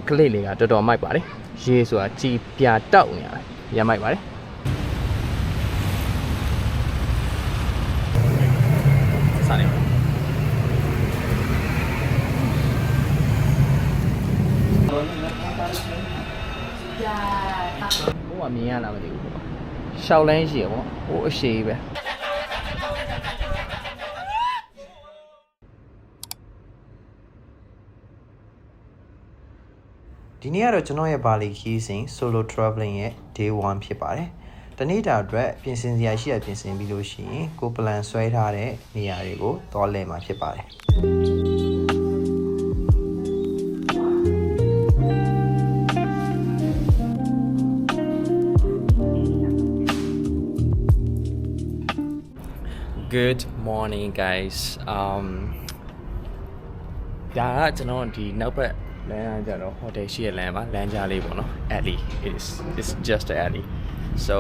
ကလေးလေးကတော်တော်မိုက်ပါတယ်ရေဆိုတာကြည်ပြတောက်နေရတယ်ရမ်းမိုက်ပါတယ်စားနေပါဟိုကမြင်ရလားမသိဘူးရှောက်လန်းရှိရပေါ့ဟိုအရှိပဲဒီနေ့ကတော့ကျွန်တော်ရဲ့ဘာလီခီးစဉ် solo traveling ရဲ့ day 1ဖြစ်ပါတယ်။တနေ့တာအတွက်ပြင်ဆင်စရာရှိရပြင်ဆင်ပြီးလို့ရှိရင်ကို plan ဆွဲထားတဲ့နေရာတွေကိုသွားလည်မှာဖြစ်ပါတယ်။ Good morning guys ဒါကကျွန်တော်ဒီနောက်ဘက်လမ်းကြတော့ hotel ရှိရလမ်းပါလမ်းကြားလေးပေါ့နော် alley it's just an alley so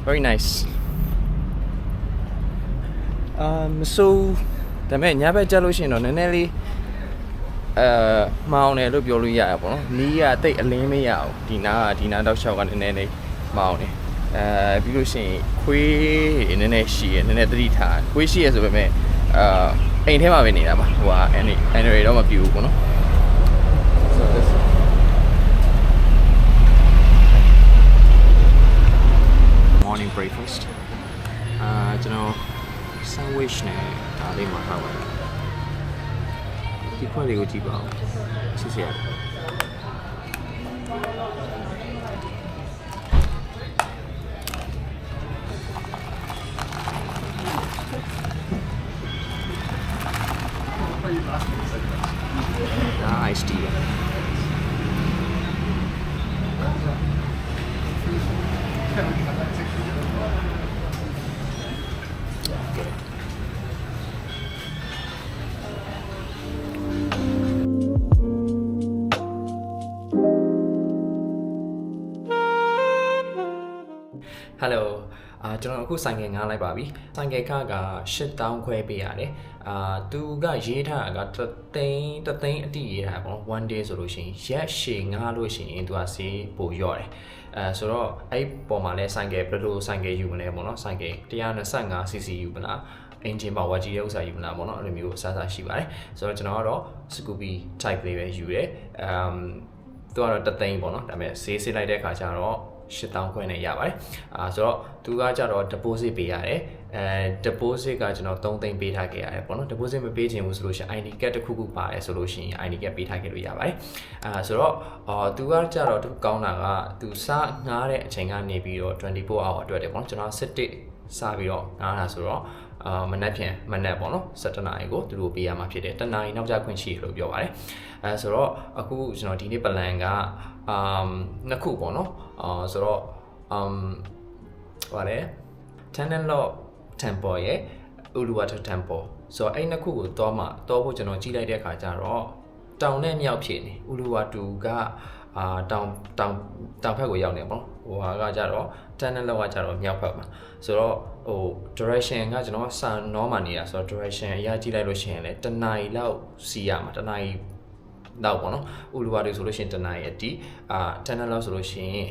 very nice so ဒါပေမဲ့ညဘက်ကြလို့ရှိရင်တော့နည်းနည်းလေးမောင်းတယ်လို့ပြောလို့ရရပေါ့နော်နီးကတိတ်အလင်းမရအောင်ဒီနားတော့ရှောက်ကနည်းနည်းလေးမောင်းတယ်ပြီးလို့ရှိရင်ခွေးနည်းနည်းရှိရနည်းနည်းသတိထားခွေးရှိရဆိုပေမဲ့အိမ်ထဲမှာပဲနေတာပါဟိုဟာanyway တော့မပြူဘူးပေါ့နော် so this morning breakfast ကျွန်တော် sandwich နဲ့ဒါလေးမှာထားပါတယ်ဒီခွက်လေးကိုကြည့်ပါဦးစစ်စစ်ရတယ်Ice tea. Hello ကျွန်တော်အခုဆိုင်ကယ်ငားလိုက်ပါပြီဆိုင်ကယ်ခက8000ခွဲပေးရတယ်သူကရေးထားတာကတသိန်းအတိရေးထားပေါ့နော် one day ဆိုလို့ရှိရင်ရက်ရှည်ငားလို့ရှိရင်သူကဈေးပိုလျော့တယ်ဆိုတော့အဲ့ပေါ်မှာလဲဆိုင်ကယ်ဘယ်လိုဆိုင်ကယ်ယူမလဲပေါ့နော်ဆိုင်ကယ် 125cc ယူမလားအင်ဂျင်ပါဝါကြီးရဲ့ဥစ္စာယူမလားပေါ့နော်အဲ့လိုမျိုးအစားအစာရှိပါတယ်ဆိုတော့ကျွန်တော်ကတော့ Scoopy type လေးပဲယူတယ်သူကတော့တသိန်းပေါ့နော်ဒါပေမဲ့ဈေးစစ်လိုက်တဲ့အခါကျတော့8000ခွဲနဲ့ရပါတယ်ဆိုတော့သူကကြတော့ deposit ပေးရတယ်deposit ကကျွန်တော်3သိန်းပေးထားခဲ့ရတယ်ပေါ့နော် deposit မပေးချင်ဘူးဆိုလို့ရှိရင် ID card တစ်ခုခုပါတယ်ဆိုလို့ရှိရင် ID card ပေးထားခဲ့လို့ရပါတယ်ဆိုတော့သူကကြတော့သူကောင်းတာကသူစငားတဲ့အချိန်ကနေပြီးတော့24 hour အတွက်တယ်ပေါ့နော်ကျွန်တော်7စပြီးတော့ငားတာဆိုတော့မနက်ပေါ့နော်7နာရီကိုသူတို့ပေးရမှာဖြစ်တယ်တနာရီနောက်ကျခွင့်ရှိရလို့ပြောပါတယ်ဆိုတော့အခုကျွန်တော်ဒီနေ့ plan ကနှစ်ခုပေါ့နော်ဆိုတော့ဟိုလေ Tenanlock Temple ရဲ့ Uluwatu Temple ဆိုတော့အဲ့နှစ်ခုကိုတော့ဖို့ကျွန်တော်ကြည့်လိုက်တဲ့အခါကျတော့တောင်နဲ့မြောက်ဖြစ်နေ Uluwatu ကတောင်ဘက်ကိုရောက်နေပေါ့နော်ဟိုဟာကကြတော့ Tenanlock ကကြတော့မြောက်ဘက်မှာဆိုတော့ဟို direction ကကျွန်တော်normal မှာနေတာဆိုတော့ direction အရာကြည့်လိုက်လို့ရှိရင်လည်းတနာရီလောက်စီးရမှာတနာရီတော့ပေါ့နော် Uluwatu ဆိုလို့ရှိရင်တနာရီအတိTenanlock ဆိုလို့ရှိရင်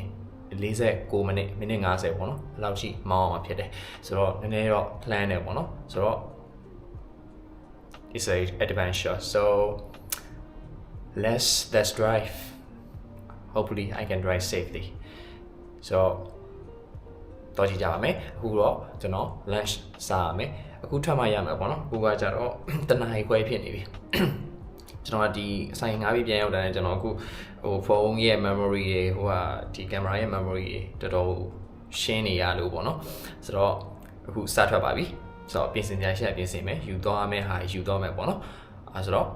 49မိနစ်50ပေါ့နော်အဲ့လောက်ရှိမောင်းအောင်ဖြစ်တယ်ဆိုတော့နည်းနည်းတော့ plan တယ်ပေါ့နော်ဆိုတော့ it's a adventure so let's drive hopefully I can drive safely so တော့ကြည့်ကြပါမယ်အခုတော့ကျွန်တော် lunch စားရမယ်အခုထွက်မှရမယ်ပေါ့နော်အခုကကြတော့တနာရီခွဲဖြစ်နေပြီကျွန်တော်ကဒီဆိုင်ငါးပြီးပြန်ရောက်တယ်ကျွန်တော်အခုဟိုဖုန်းရဲ့ memory တွေဟိုဟာဒီ camera ရဲ့ memory တွေတော်တော်ရှင်းနေရလို့ပေါ့နော်ဆိုတော့အခုစထွက်ပါပြီဆိုတော့ပြင်ဆင်ကြရှက်ပြင်ဆင်မယ်ယူသွားမယ်ဟာယူသွားမယ်ပေါ့နော်ဆိုတော့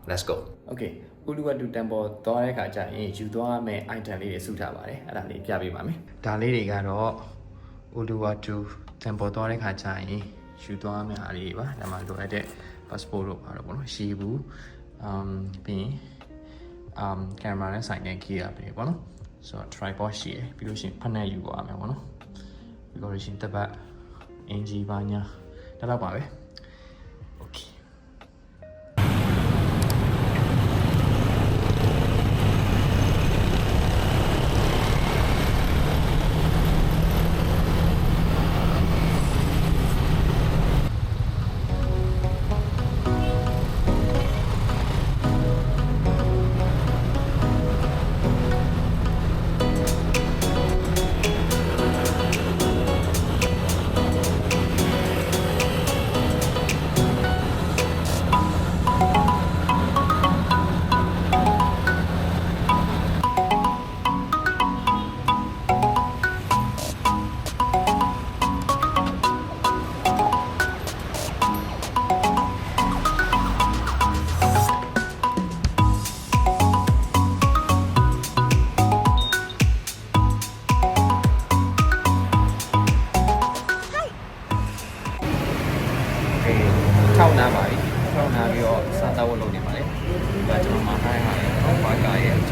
let's go okay Uluwatu Temple သွားတဲ့ခါကျရင်ယူသွားမယ် item လေးတွေစုထားပါတယ်အဲ့ဒါလေးပြပေးပါမယ်ဒါလေးတွေကတော့ Uluwatu Temple သွားတဲ့ခါကျရင်ယူသွားမယ်ဟာလေးတွေပါဒါမှလိုအပ်တဲ့ passport တို့ပါတော့ပေါ့နော်ရှိဘူးပြီးကင်မရာနဲ့ဆိုင်တဲ့ key ရပြီပေါ့နော်ဆိုတော့ tripod ရှိရပြီးလို့ရှိရင်ဖက်နဲ့ယူသွားမယ်ပေါ့နော်ပြီးလို့ရှိရင်တပတ်အင်ဂျီပါညာဒါတော့ပါပဲ okay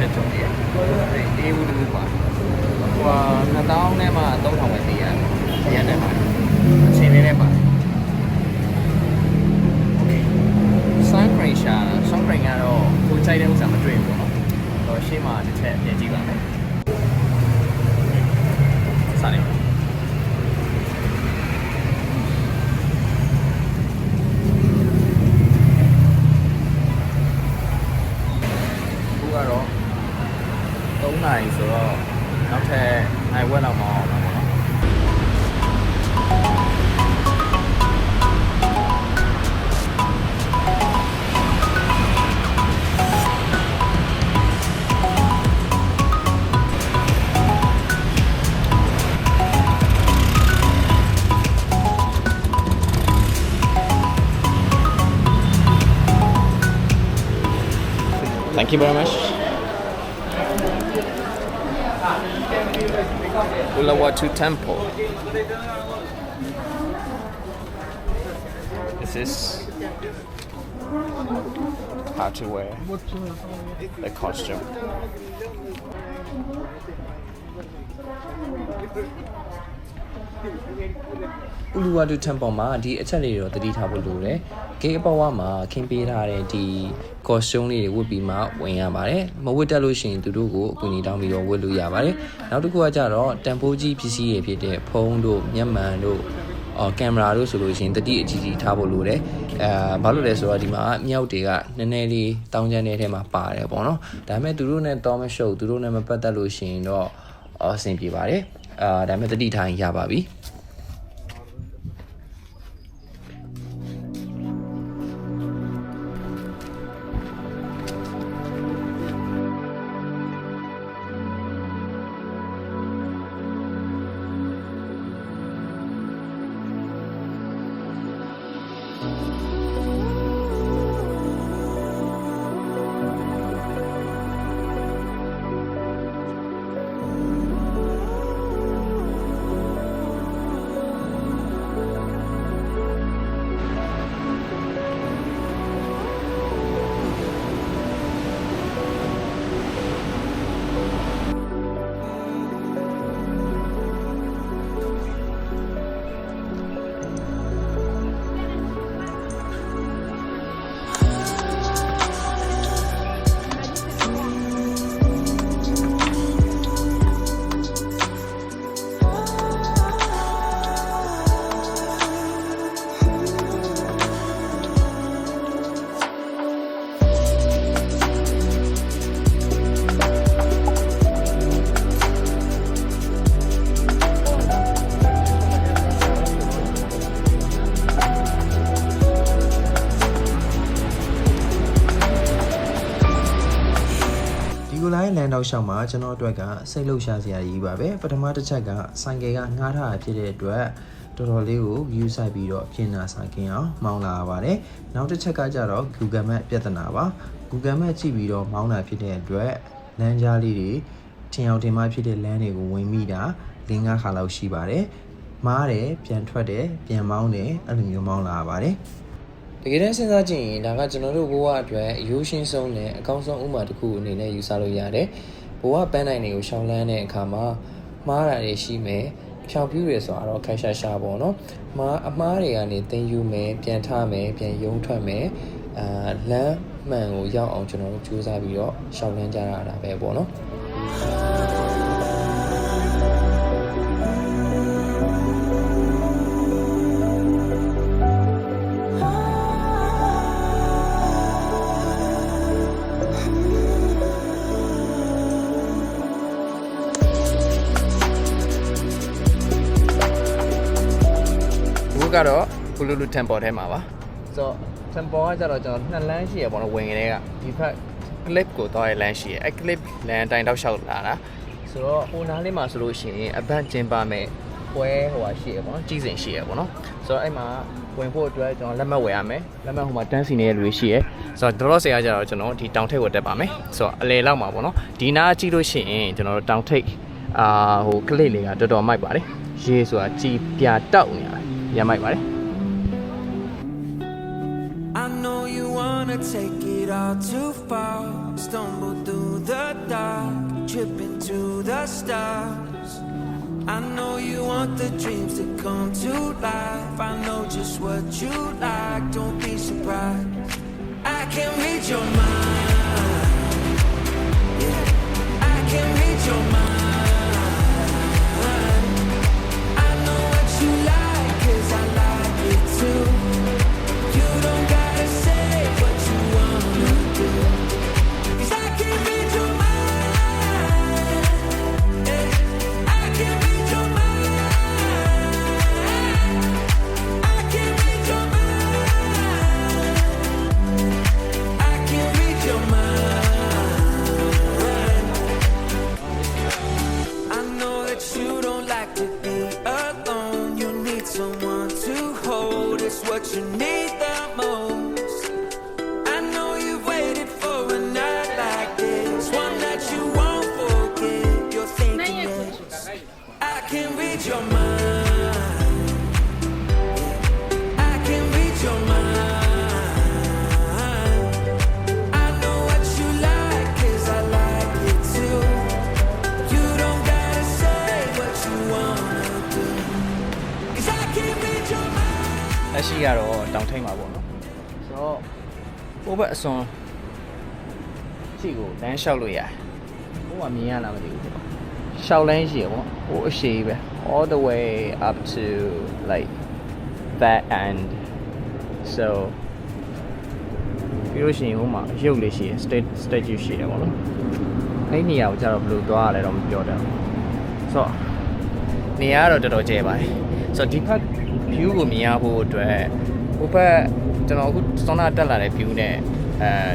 ချက်ချုပ်တယ်အေးဘူးတူပါဟို2000နဲ့မှ3000ပဲတည်ရတယ်ရရတယ်ပါအချိန်လေးနဲ့ပါSun Crane ကတော့ကိုကြိုက်တဲ့ဥစ္စာမတွေ့ဘူးပေါ့နော်။ဟိုရှေ့မှာတစ်ချက်ပြင်ကြည့်ပါမယ်။စနေပါခုကတော့3နာရီဆိုတော့နောက်ထပ်နိုင်ဝက်လောက်မအောင်ပါပေါ့နော်။ Thank you very much. Uluwatu Temple. This is how to wear the costume. Uluwatu Temple မှာဒီအချက်လေးတွေတော့သတိထားဖို့လိုတယ်။ဂိတ်အပေါ်ဝမှာခင်းပေးထားတဲ့ဒီ costume လေးတွေဝတ်ပြီးမှဝင်ရပါတယ်။မဝတ်တတ်လို့ရှိရင်သူတို့ကိုအကူအညီတောင်းပြီးတော့ဝတ်လို့ရပါတယ်။နောက်တစ်ခုကကြတော့တန်ဖိုးကြီးပစ္စည်းတွေဖြစ်တဲ့ဖုန်းတို့မျက်မှန်တို့ကင်မရာတို့ဆိုလို့ရှိရင်တတိအကြီးကြီးထားဖို့လိုတယ်။ဘာလို့လဲဆိုတော့ဒီမှာမြောက်တွေကနည်းနည်းလေးတောင်းကျမ်းတဲ့ထဲမှာပါတယ်ပေါ့နော်။ဒါပေမဲ့သူတို့နဲ့တော့မရှုပ်သူတို့နဲ့မပတ်သက်လို့ရှိရင်တော့အဆင်ပြေပါတယ်။ဒါပေမဲ့တတိထားရင်ရပါပြီ။လမ်းတောက်လျှောက်မှာကျွန်တော်အတွက်ကစိတ်လှုပ်ရှားစရာကြီးပါပဲပထမတစ်ချက်ကဆိုင်ကယ်ကငှားထားတာဖြစ်တဲ့အတွက်တော်တော်လေးကို view ဆိုင်ပြီးတော့ပြင်နာဆိုင်ကင်အောင်မောင်းလာရပါတယ်နောက်တစ်ချက်ကကြတော့ Google Map ပြဿနာပါ Google Map ကြည့်ပြီးတော့မောင်းတာဖြစ်တဲ့အတွက်လမ်းကြားလေးတွေထင်အောင်ထင်မှားဖြစ်တဲ့လမ်းတွေကိုဝင်မိတာ၄-၅ ခါလောက်ရှိပါတယ်မားတယ်ပြန်ထွက်တယ်ပြန်မောင်းတယ်အဲ့လိုမျိုးမောင်းလာရပါတယ်တကယ်တမ်းစဉ်းစားကြည့်ရင်ဒါကကျွန်တော်တို့ဘဝအတွက်အရိုးရှင်းဆုံးနဲ့အကောင်းဆုံးဥပမာတစ်ခုအနေနဲ့ယူဆလို့ရတယ်ဘဝပန်းနိုင်တွေကိုရှောင်လန်းတဲ့အခါမှာမှားတာတွေရှိမယ်ဖြောင်ပြူးရယ်ဆိုတာတော့ခက်ရှာရှာပေါ့နော်အမှားတွေကနေသင်ယူမယ်ပြန်ထားမယ်ပြန်ယုံထွက်မယ်လမ်းမှန်ကိုရောက်အောင်ကျွန်တော်တို့ကြိုးစားပြီးတော့ရှောင်လန်းကြရတာပဲပေါ့နော်ကတော့ Ululu Temple ထဲမှာပါဆိုတော့ Temple ကကြတော့ကျွန်တော်2လမ်းရှိရပေါ့နော်ဝင်ကလေးကဒီဘက် clip ကိုတော့ရလမ်းရှိရအဲ့ clip လမ်းတိုင်းတောက်လျှောက်လာတာဆိုတော့ဟိုနားလေးမှာဆိုလို့ရှိရင်အဘတ်ကျင်းပါမယ်ပွဲဟိုဟာရှိရပေါ့နော်ကြီးစင်ရှိရပေါ့နော်ဆိုတော့အဲ့မှာဝင်ဖို့အတွက်ကျွန်တော်လက်မှတ်ဝယ်ရမယ်လက်မှတ်ဟိုမှာတန်းစီနေတဲ့လူတွေရှိရဆိုတော့တော်တော်ဆရာကြတော့ကျွန်တော်ဒီတောင်ထိပ်ကိုတက်ပါမယ်ဆိုတော့အလေလောက်မှာပေါ့နော်ဒီနားကြည့်လို့ရှိရင်ကျွန်တော်တို့တောင်ထိပ်ဟို clip လေးကတော်တော်မိုက်ပါတယ်ရေဆိုတာကြည်ပြတောက်နေတာရမိုက်ပါတယ် I know you wanna take it all too far stumble through the dark tripping to the stars. I know you want the dreams to come to life. I know just what you like, don't be surprised. I can read your mind. Yeah, I can read your mind. I know what you like, 'cause I like it too. You don't gotta say what you wanna do, 'cause I can read your mind. Yeah, I can read your mind. I can read your mind. I can read your mind. I know that you don't like to be alone. You need someone to hold. It's what you need the most. I know you've waited for a night like this, one that you won't forget. You're thinking yes, I can read your mind. I can read your mind. I know what you like, 'cause I like it too. You don't gotta say what you wanna do, 'cause I can read your mind. လက်ရှိကတော့တောင်ထိပ်မှာပေါ့နော်ဆိုတော့ဟိုဘက်အစွန်ရှိကိုလမ်းလျှောက်လို့ရတယ်ဟိုကမြင်ရလားမသိဘူးပေါ့လျှောက်လမ်းရှိရပေါ့ဟိုအရှိပဲ all the way up to like that end so ပြီးလို့ရှိရင်ဟိုမှာရုပ်လေးရှိရ statue ရှိရပေါ့နော်အဲ့နေရာကိုကျတော့ဘယ်လိုသွားရလဲတော့မပြောတတ်ဘူးဆိုတော့နေရာကတော့တော်တော်ကျဲပါတယ်ဆိုတော့ဒီဘက် view ကိုမြင်ရဖို့အတွက်ဟိုဘက်ကျွန်တော်အခုစောနာတက်လာတဲ့ view နဲ့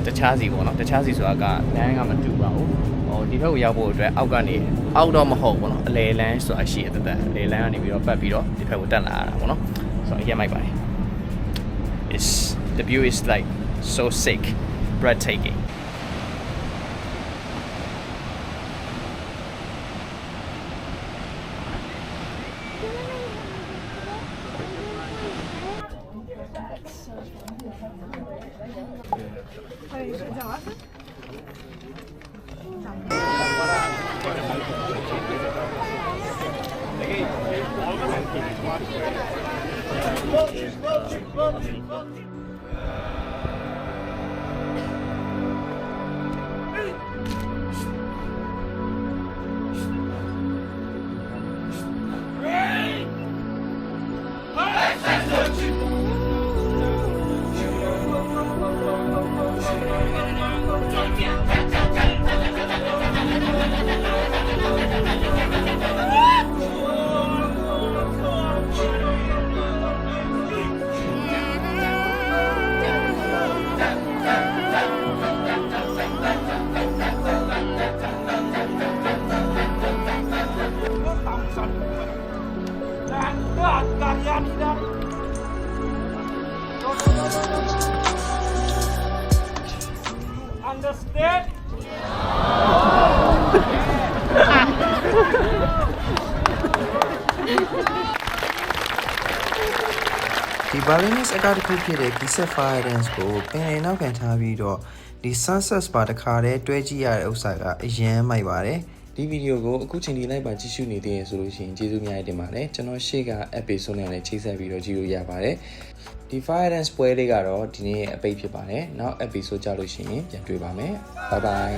တခြားစီပေါ့နော်တခြားစီဆိုတာကလမ်းကမတူပါဘူးဟိုဒီဘက်ကိုရောက်ဖို့အတွက်အောက်ကနေအောက်တော့မဟုတ်ဘူးနော်အလဲလမ်းဆိုတာရှိရတဲ့။အလဲလမ်းကနေပြီးတော့ပတ်ပြီးတော့ဒီဘက်ကိုတက်လာရတာပေါ့နော်ဆိုတော့အရင်မိုက်ပါတယ် the view is like so sick breathtaking Understand? ဒီ Balinese အကားတစ်ခုဖြစ်တဲ့ Giset Fire Dance ကိုပင်လယ်နောက်ခံထားပြီးတော့ဒီ sunset spa တစ်ခါတည်းတွဲကြည့်ရတဲ့ဥစ္စာကအရန်မိုက်ပါတယ်ဒီဗီဒီယိုကိုအခုချိန်ဒီလိုက်ပါကြည့်ရှုနေသေးရင်ဆိုလို့ရှိရင်ကျေးဇူးများတင်ပါတယ်ကျွန်တော်ရှေ့က episode နဲ့လည်းချိတ်ဆက်ပြီးတော့ကြည့်လို့ရပါတယ်ဒီ Fire Dance ပွဲလေးကတော့ဒီနေ့အပိတ်ဖြစ်ပါတယ်နောက် episode ကြလို့ရှိရင်ပြန်တွေ့ပါမယ် bye bye